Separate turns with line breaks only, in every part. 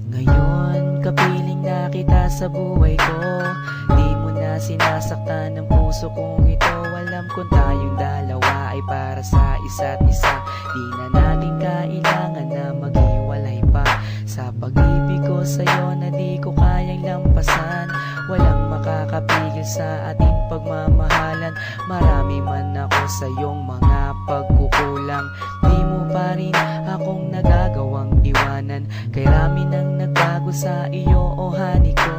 Ngayon, kapiling na kita sa buhay ko. Di mo na sinasaktan ng puso kong ito. Alam kong tayong dalawa ay para sa isa't isa. Di na natin kailangan na maghiwalay pa. Sa pag-ibig ko sa'yo na di ko kayang lampasan. Walang makakapigil sa ating pagmamahalan. Marami man ako sa iyong mga pagkukulang. Di mo pa rin akong nagagawang iwanan. Kay rami nang nagbago sa iyo, oh honey ko.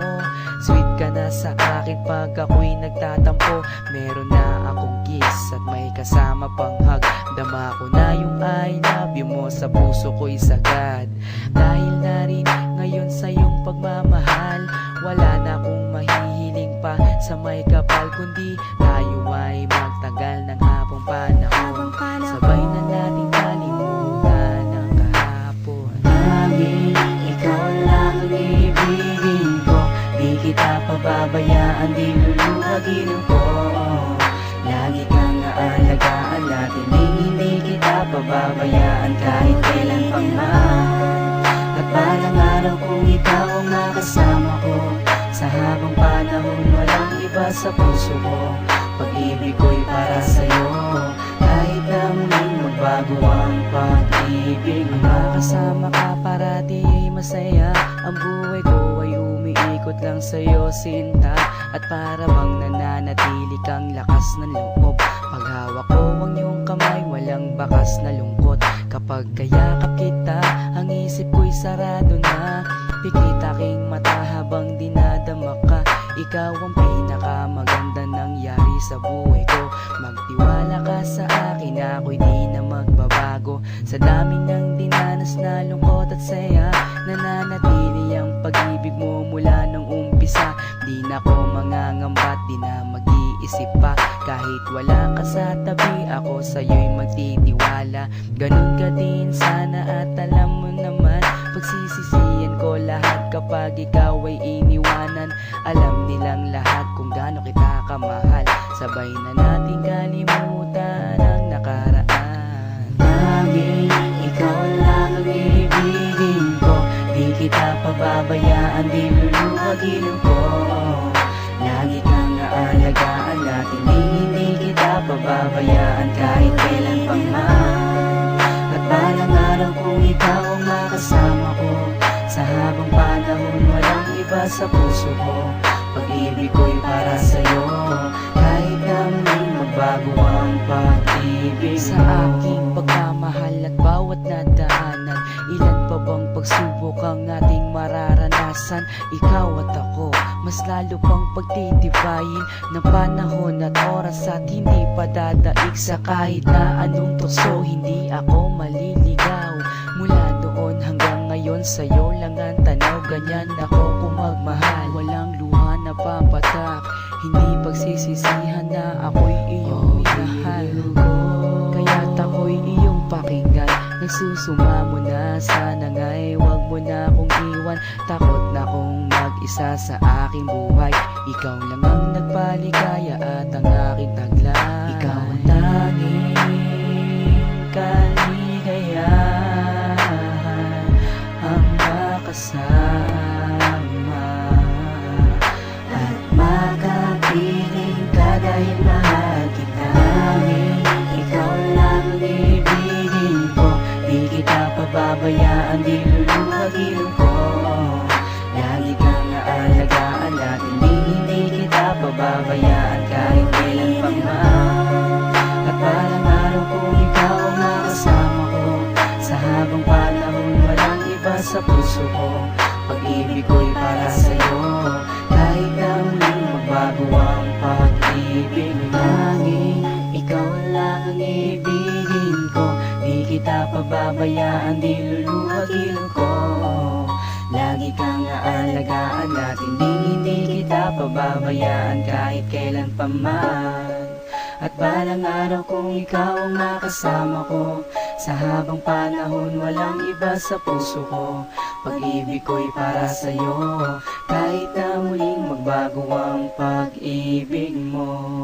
Sweet ka na sa akin pag ako'y nagtatampo. Meron na akong kiss at may kasama pang hug. Dama ko na yung I love you mo sa puso ko'y sagad. Dahil na rin ngayon sa iyong pagmamahal, wala na akong mahihiling pa sa may kapal, kundi tayo ay magtagal ng habang panahon. Sabay na nating kalimutan ang kahapon.
Laging ikaw lang ang ibigin ko. Di kita pababayaan, di luluhagin ko. Lagi kang aalagaan natin, hindi kita pababayaan kahit kailan pang man. At balang araw kung ikaw ang makasama ko, sa habang panahon walang iba sa puso ko. Pag-ibig ko'y para sa'yo, kahit na muling magbago ang pag-ibig.
Makasama ka parati ay masaya. Ang buhay ko ay umiikot lang sa'yo, sinta. At para bang nananatili kang lakas ng loob. Paghawak ko ang iyong kamay, walang bakas na lungkot. Kapag kayakap kita, ang isip ko'y sarado na. Pikit aking mata habang dinadama ka. Ikaw ang pinakamaganda nangyari sa buhay ko. Magtiwala ka sa akin, ako'y di na magbabago. Sa dami ng dinanas na lungkot at saya, nananatili ang pag-ibig mo mula nung umpisa. Di na ko mangangambat, di na mag-iisip pa. Kahit wala ka sa tabi, ako sa'yo'y magtitiwala. Ganun ka din sana at alam mo naman, pagsisisihan ko lahat kapag ikaw ay iniwanan. Alam nilang lahat kung gaano kita kamahal. Sabay na nating kalimutan ang nakaraan.
Laging ikaw lang ang ibigin ko. Di kita pababayaan, di luluhagin ko. Lagi kang aalagaan natin, hindi kita pababayaan kahit kailan pang man. At balang araw kung ikaw ang makasama ko, sa habang panahon walang iba sa puso ko. Pag-ibig ko'y para sa'yo, kahit na muling magbago ang pag-ibig
Sa aking pagmamahal at bawat nadaanan, ilan pa bang pagsubok ang ating mararanasan? Ikaw at ako, mas lalo pang pagtitibayin ng panahon at oras, at hindi pa dadaig sa kahit na anong tukso. Hindi ako maliligaw mula noon hanggang ngayon, sa'yo lang ang tanaw. Ganyan ako kung magmahal, walang luha na papatak. Hindi pagsisisihan na ako'y iyong minahal. Kaya't ako'y iyong pakinggan. Nagsusumamo na, sana nga'y wag mo na akong iwan. Takot na akong mag-isa sa aking buhay. Ikaw lang ang nagpaligaya at ang aking taglay.
Ikaw ang tanging kaligayahan, ang makasama at makapiling ka dahil mahal kita. Ikaw lang ang ibigin ko. Di kita pababayaan, di luluhagin ko. Lagi kang aalagaan natin, hindi kita pababayaan kahit kailan pang man. At balang araw kung ikaw ang makasama ko, sa habang panahon walang iba sa puso ko. Pag-ibig ko'y para sa'yo, kahit na muling magbago ang pag-ibig. Laging ikaw lang ang ibigin ko. Di kita pababayaan, di luluhagin ko. Lagi kang aalagaan natin, hindi kita pababayaan kahit kailan pa man. At balang araw kung ikaw ang makasama ko, sa habang panahon walang iba sa puso ko. Pag-ibig ko'y para sa'yo, kahit na muling magbago ang pag-ibig mo.